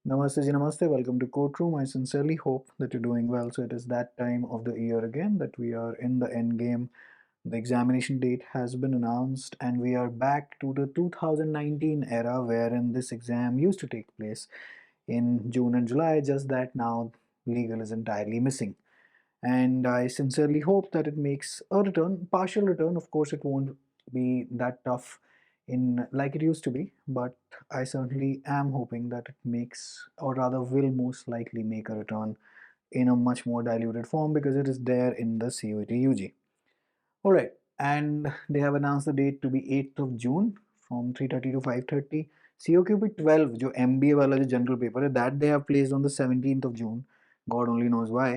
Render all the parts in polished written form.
Namaste ji, namaste. Welcome to Courtroom. I sincerely hope that you're doing well. So it is that time of the year again that we are in the end game. The examination date has been announced, and we are back to the 2019 era wherein this exam used to take place in June and July. Just that now legal is entirely missing. And I sincerely hope that it makes a return, partial return. Of course, it won't be that tough in like it used to be, but I certainly am hoping that it makes, or rather will most likely make a return in a much more diluted form because it is there in the COET UG. Alright, and they have announced the date to be 8th of June from 3:30 to 5:30. COQP 12 जो MBA वाला जो general paper है that they have placed on the 17th of June. God only knows why.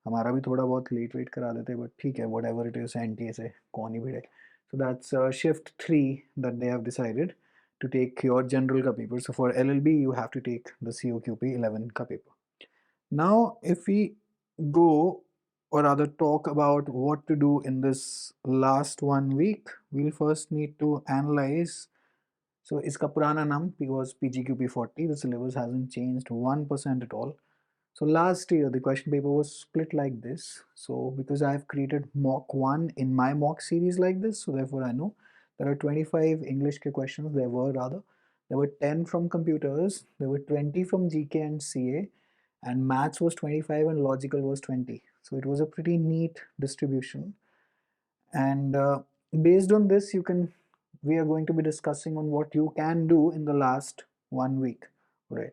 हमारा भी थोड़ा बहुत late wait करा देते but ठीक है whatever it is NTA से कौन ही भिड़े. So that's shift 3 that they have decided to take your general का paper. So for LLB you have to take the COQP 11 का paper. Now, if we go or rather talk about what to do in this last 1 week, we'll first need to analyze. So, iska purana naam was PGQP 40. The syllabus hasn't changed 1% at all. So, last year the question paper was split like this. So, because I have created mock 1 in my mock series like this, so therefore I know there are 25 English ke questions. There were 10 from computers, there were 20 from GK and CA, and maths was 25 and logical was 20. So it was a pretty neat distribution. And based on this, we are going to be discussing on what you can do in the last 1 week, right?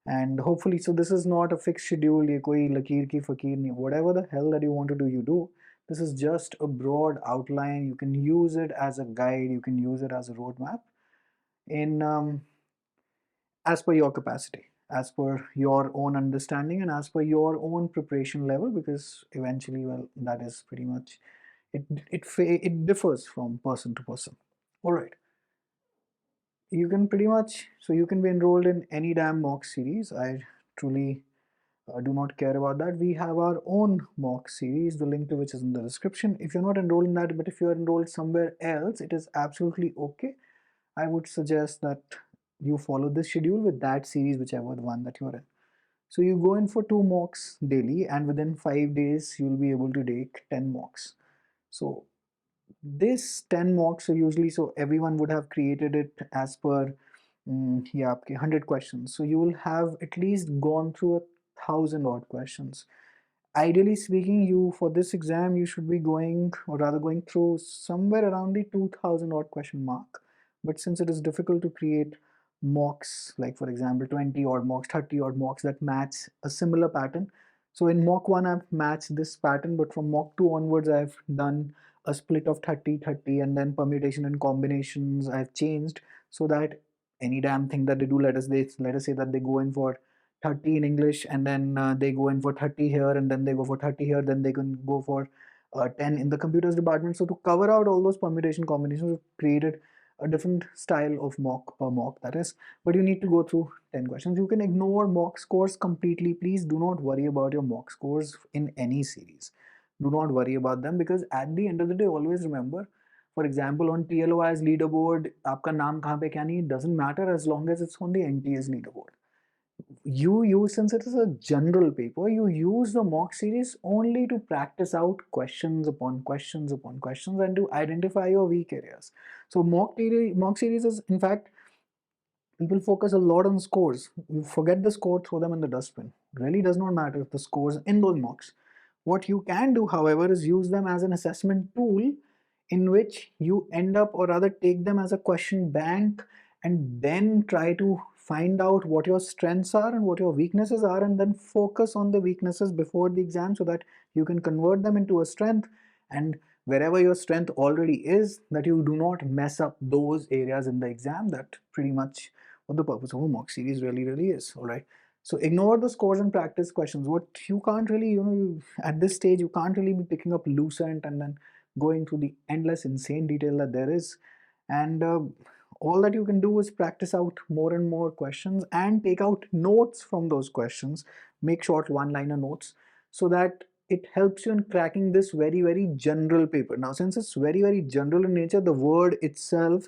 And hopefully, so this is not a fixed schedule, ye koi lakeer ki fakir nahi, whatever the hell that you want to do, you do. This is just a broad outline. You can use it as a guide, you can use it as a roadmap in as per your capacity, as per your own understanding, and as per your own preparation level, because eventually, well, that is pretty much it differs from person to person. All right, you can pretty much, so you can be enrolled in any damn mock series. I truly do not care about that. We have our own mock series, the link to which is in the description. If you're not enrolled in that, but if you're enrolled somewhere else, it is absolutely okay. I would suggest that you follow this schedule with that series, whichever one that you're in. So you go in for 2 mocks daily, and within 5 days you'll be able to take 10 mocks. So this 10 mocks are usually, so everyone would have created it as per yeah, 100 questions. So you will have at least gone through 1,000 odd questions. Ideally speaking, you for this exam you should be going, or rather going through somewhere around the 2,000 odd question mark. But since it is difficult to create mocks, like for example 20 odd mocks, 30 odd mocks that match a similar pattern, so in mock 1 I've matched this pattern, but from mock 2 onwards I've done a split of 30-30, and then permutation and combinations I've changed so that any damn thing that they do, let us say that they go in for 30 in English, and then they go in for 30 here, and then they go for 30 here, then they can go for 10 in the computers department. So to cover out all those permutation combinations, we've created a different style of mock per mock, that is, but you need to go through 10 questions. You can ignore mock scores completely. Please do not worry about your mock scores in any series. Do not worry about them, because at the end of the day, always remember, for example, on TLOI's leaderboard, आपका नाम कहाँ पे क्या नहीं, it doesn't matter as long as it's on the NTA's leaderboard. You use, since it is a general paper, you use the mock series only to practice out questions upon questions upon questions and to identify your weak areas. So mock series is, in fact, people focus a lot on scores. You forget the score, throw them in the dustbin. Really does not matter if the scores in those mocks. What you can do, however, is use them as an assessment tool in which you end up, or rather take them as a question bank, and then try to find out what your strengths are and what your weaknesses are, and then focus on the weaknesses before the exam so that you can convert them into a strength, and wherever your strength already is, that you do not mess up those areas in the exam. That pretty much what the purpose of a mock series really is. All right, so ignore the scores and practice questions. What you can't really, at this stage you can't really be picking up Lucent and then going through the endless insane detail that there is. And all that you can do is practice out more and more questions and take out notes from those questions. Make short one-liner notes so that it helps you in cracking this very general paper. Now, since it's very general in nature, the word itself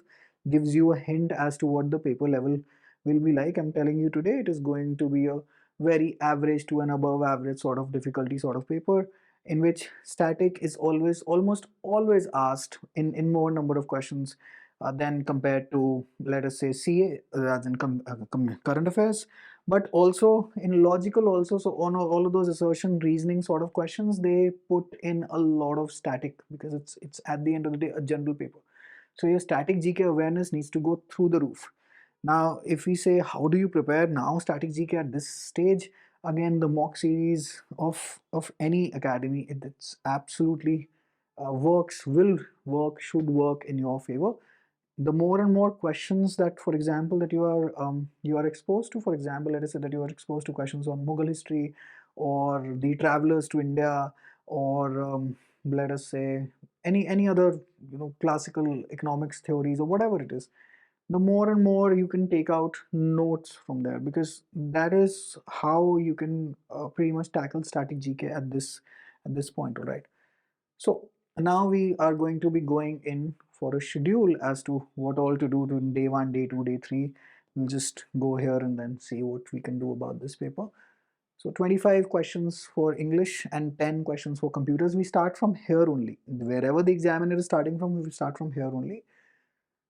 gives you a hint as to what the paper level will be like. I'm telling you today, it is going to be a very average to an above average sort of difficulty sort of paper, in which static is always, almost always asked in more number of questions than compared to, let us say, CA, rather than current affairs, but also in logical also. So on all of those assertion reasoning sort of questions, they put in a lot of static, because it's at the end of the day a general paper. So your static GK awareness needs to go through the roof. Now, if we say, how do you prepare now static GK at this stage? Again, the mock series of any academy, it's absolutely works, will work, should work in your favor. The more and more questions that, for example, that you are exposed to, for example, let us say that you are exposed to questions on Mughal history, or the travelers to India, or let us say any other, classical economics theories or whatever it is, the more and more you can take out notes from there, because that is how you can pretty much tackle static GK at this point, all right? So now we are going to be going in for a schedule as to what all to do to day 1, day 2, day 3. We'll just go here and then see what we can do about this paper. So 25 questions for English and 10 questions for computers. We start from here only. Wherever the examiner is starting from, we will start from here only.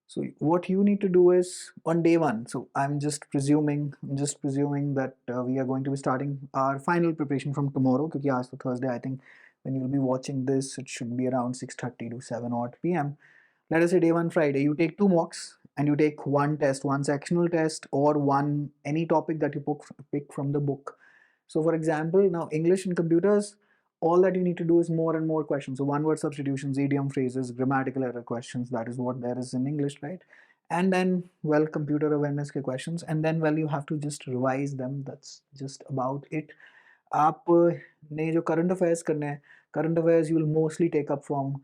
So what you need to do is on day 1. So I'm just presuming that we are going to be starting our final preparation from tomorrow. Because आज तो Thursday, I think when you'll be watching this, it should be around 6:30 to 7 odd p.m. Let us say day 1 Friday, you take 2 mocks and you take one test, one sectional test, or one any topic that you pick from the book. So for example, now English and computers, all that you need to do is more and more questions. So one word substitutions, idiom phrases, grammatical error questions, that is what there is in English, right? And then, well, computer awareness ke questions, and then, well, you have to just revise them. That's just about it. आप ने जो current affairs करने हैं, current affairs you will mostly take up from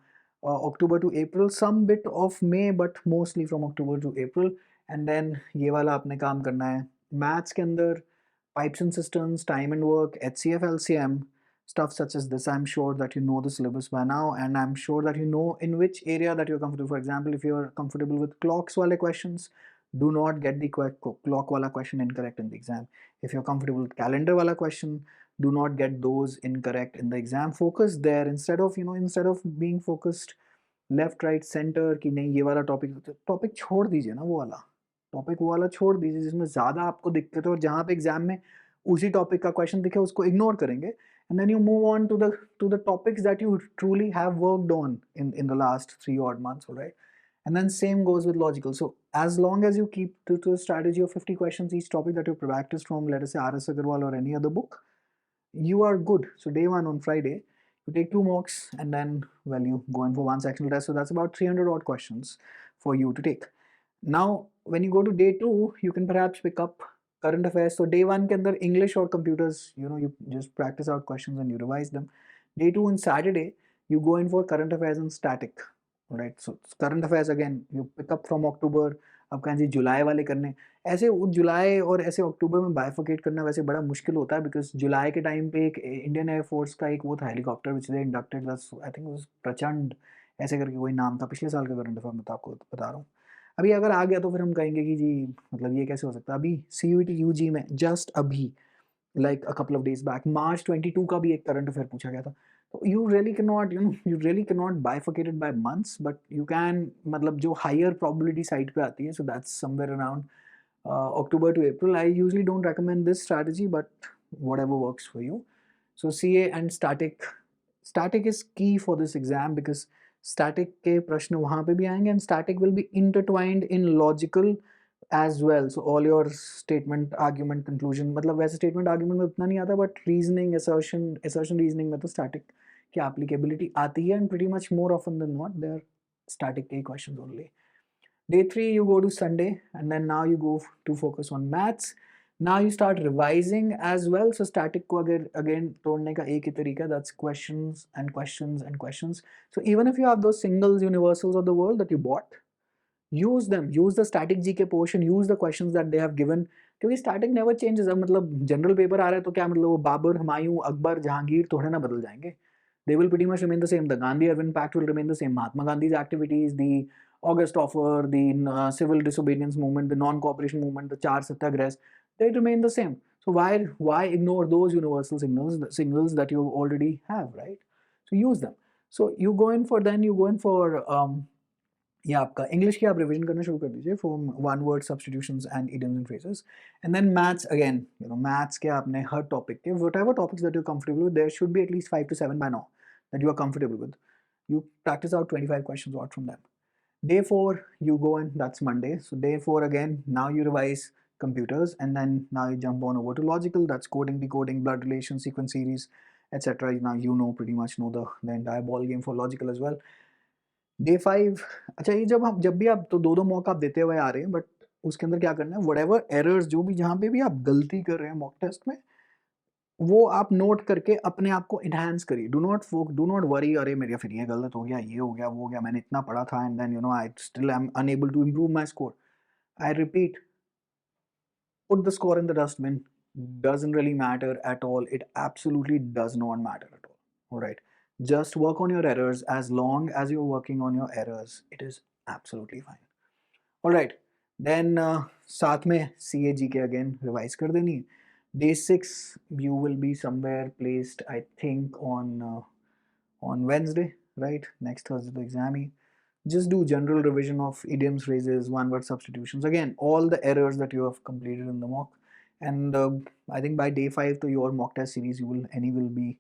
October to April, some bit of May, but mostly from October to April. And then ये वाला आपने काम करना है maths के अंदर, pipes and cisterns, time and work, HCF, LCM, stuff such as this. I'm sure that you know the syllabus by now, and I'm sure that you know in which area that you're comfortable. For example, if you're comfortable with clocks wale questions, do not get the clock wala question incorrect in the exam. If you're comfortable with calendar wala question, do not get those incorrect in the exam. Focus there instead of, instead of being focused left right centre कि नहीं ये वाला topic छोड़ दीजिए ना, वो वाला छोड़ दीजिए जिसमें ज़्यादा आपको दिक्कत है, और जहाँ पे एग्जाम में उसी टॉपिक का क्वेश्चन दिखे उसको इग्नोर करेंगे, and then you move on to the topics that you truly have worked on in the last 3 odd months, right? And then same goes with logical. So as long as you keep to a strategy of 50 questions each topic that you practiced from, let us say, R.S. Agarwal or any other book, you are good. So day 1 on Friday, you take 2 mocks, and then, well, you go in for one sectional test. So that's about 300 odd questions for you to take. Now, when you go to day 2, you can perhaps pick up current affairs. So day 1 के अंदर English or computers, you just practice out questions and you revise them. Day 2 on Saturday, you go in for current affairs and static. Right? So current affairs again, you pick up from October. अब कहें जी जुलाई वाले करने, ऐसे जुलाई और ऐसे अक्टूबर में bifurcate करना वैसे बड़ा मुश्किल होता है, बिकॉज जुलाई के टाइम पे एक इंडियन एयरफोर्स का एक वो था helicopter which they inducted, I think प्रचंड ऐसे करके कोई नाम था, पिछले साल का करंट अफेयर मैं आपको बता रहा हूँ. अभी अगर आ गया तो फिर हम कहेंगे कि जी मतलब ये कैसे हो सकता है. अभी CUET UG में जस्ट अभी like a couple of days back, March 22 का भी एक करंट अफेयर पूछा गया था. तो you really cannot bifurcate it by months, but you can, मतलब जो higher probability side पे आती है, so that's somewhere around October to April. I usually don't recommend this strategy, but whatever works for you. So CA and static is key for this exam, because static के प्रश्न वहाँ पे भी आएंगे, and static will be intertwined in logical as well. So all your statement, argument, conclusion, मतलब वैसे statement argument में उतना नहीं आता, but reasoning, assertion reasoning में तो static की applicability आती है, and pretty much more often than not they are static के questions only. Day 3 you go to Sunday, and then now you go to focus on maths. Now you start revising as well. So static को अगर again तोड़ने का एक ही तरीका, that's questions and questions and questions. So even if you have those singles, universals of the world that you bought, use them, use the static GK portion, use the questions that they have given, क्योंकि static never changes. अब मतलब general paper आ रहा है तो क्या मतलब वो बाबर, हुमायूं, अकबर, जहांगीर थोड़े ना बदल जाएंगे. They will pretty much remain the same. The Gandhi Irwin Pact will remain the same. Mahatma Gandhi's activities, the August offer, the civil disobedience movement, the non-cooperation movement, the Char Satyagrahs, they remain the same. So why ignore those universal signals that you already have, right? So use them. So you go in for ये आपका English की आप revision करना शुरू कर दीजिए from one word substitutions and idioms and phrases, and then maths again, maths के आपने हर टॉपिक के whatever topics that you're comfortable with, there should be at least 5 to 7 by now that you are comfortable with. You practice out 25 questions out from them. Day 4 you go in, that's Monday. So day 4 again, now you revise computers, and then now you jump on over to logical, that's coding, decoding, blood relations, sequence series, etc. Now pretty much know the entire ball game for logical as well. Day 5, अच्छा ये जब भी आप तो दो mock आप देते हुए आ रहे हैं, बट उसके अंदर क्या करना है, व्हाटएवर एरर्स जो भी जहाँ पे भी आप गलती कर रहे हैं मॉक टेस्ट में, वो आप नोट करके अपने आप को एनहांस करिए. डू नॉट वरी, अरे मेरा फिर ये गलत हो गया, ये हो गया, वो हो गया, मैंने इतना पढ़ा था, and then I still I am unable to improve my score. I repeat, put the score in the dustbin. Doesn't really matter at all. It absolutely does not matter at all. All right. Just work on your errors. As long as you're working on your errors, it is absolutely fine. All right. Then साथ में CAG के again revise कर देनी. Day 6 you will be somewhere placed, I think, on Wednesday, right? Next Thursday the exam. Just do general revision of idioms, phrases, one word substitutions, again all the errors that you have completed in the mock. And I think by day 5 to your mock test series, you will any will be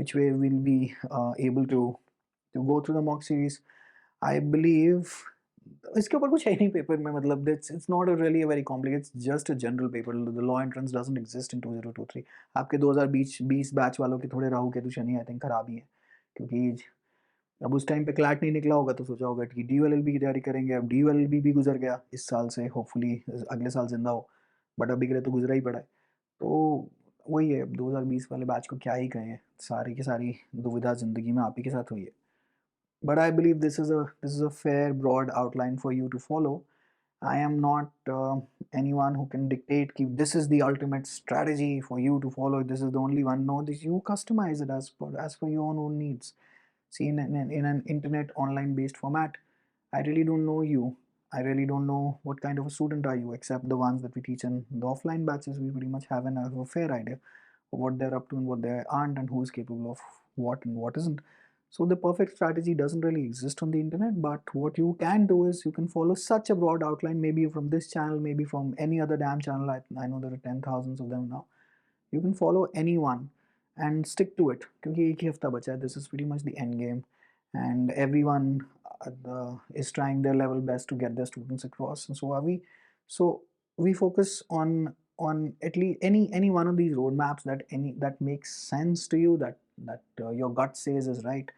which way will be able to go through the mock series. I believe इसके ऊपर कुछ है नहीं paper में, मतलब it's not a really a very complex, it's just a general paper. The law entrance doesn't exist in 2023. आपके 2020 batch वालों के थोड़े राहु केतु शनि आई थिंक खराब ही है, क्योंकि अब उस टाइम पे क्लैट नहीं निकला होगा तो सोचा होगा कि DULLB की तैयारी करेंगे. अब DULLB भी गुजर गया इस साल से, होपफुली अगले साल जिंदा हो, बट अभी के लिए तो गुजरा ही पड़ा है. तो वही है, अब 2020 वाले बैच को क्या ही कहें, सारी की सारी दुविधा ज़िंदगी में आप ही के साथ हुई है. But I believe this is a fair broad outline for you to follow. I am not anyone who can dictate कि this is the ultimate strategy for you to follow. This is the only one. No, this you customize it as per your own needs. See, in an internet online based format, I really don't know you. I really don't know what kind of a student are you, except the ones that we teach in the offline batches. We pretty much have a fair idea of what they're up to and what they aren't, and who's capable of what and what isn't. So the perfect strategy doesn't really exist on the internet, but what you can do is you can follow such a broad outline, maybe from this channel, maybe from any other damn channel. I know there are 10,000s of them now. You can follow anyone and stick to it, क्योंकि एक ही हफ्ता बचा है. This is pretty much the end game, and everyone is trying their level best to get their students across, and so are we. So we focus on at least any one of these roadmaps that makes sense to you, that your gut says is right.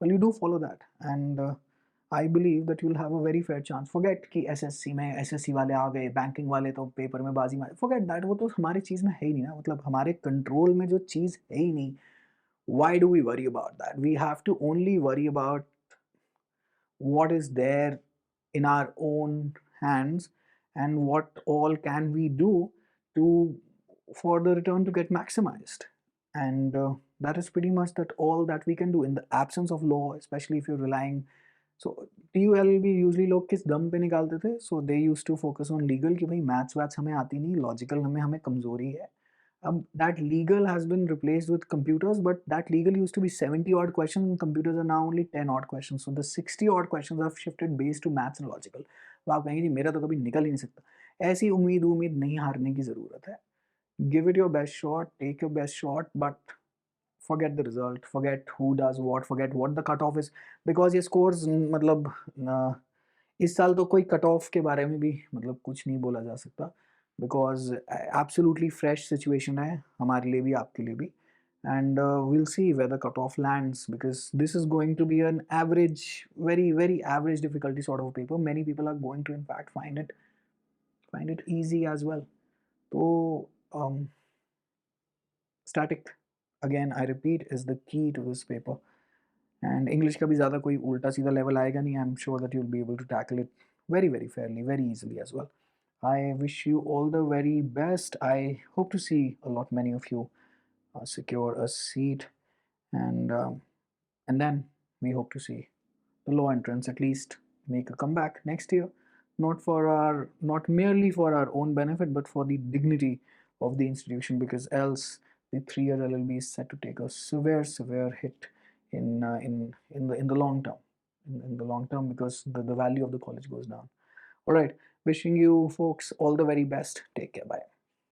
Well, you do follow that, and I believe that you'll have a very fair chance. Forget कि SSC में SSC वाले आ गए, banking वाले तो paper में बाजी मारे, forget that. वो तो हमारी चीज़ में है ही नहीं ना, मतलब हमारे कंट्रोल में जो चीज़ है ही नहीं. Why do we worry about that? We have to only worry about what is there in our own hands, and what all can we do to for the return to get maximized. And that is pretty much that all that we can do in the absence of law, especially if you're relying. So TULB usually लोग किस दम पे निकालते थे? So they used to focus on legal कि भाई maths वैथ्स हमें आती नहीं, लॉजिकल हमें हमें कमजोरी है. That legal has been replaced with computers, but that legal used to be 70 odd questions, and computers are now only 10 odd questions. So the 60 odd questions have shifted based to maths and logical. तो आप कहेंगे जी मेरा तो कभी निकल ही नहीं सकता. ऐसी उम्मीद नहीं हारने की ज़रूरत है. Give it your best shot, take your best shot, but forget the result, forget who does what, forget what the cutoff is, because ये scores मतलब इस साल तो कोई कट ऑफ के बारे में भी मतलब कुछ नहीं बोला जा सकता, बिकॉज एब्सोल्युटली फ्रेश सिचुएशन है हमारे लिए भी आपके लिए भी. And we'll see where the cutoff lands, because this is going to be an average, very average difficulty sort of paper. Many people are going to in fact find it easy as well. So static, again I repeat, is the key to this paper. And English का भी ज़्यादा कोई उल्टा सीधा level आएगा नहीं. I'm sure that you'll be able to tackle it very fairly, very easily as well. I wish you all the very best. I hope to see a lot many of you secure a seat, and then we hope to see the law entrance at least make a comeback next year, not merely for our own benefit, but for the dignity of the institution, because else the 3-year LLB is set to take a severe hit in the long term, in the long term, because the value of the college goes down. All right, wishing you folks all the very best. Take care. Bye.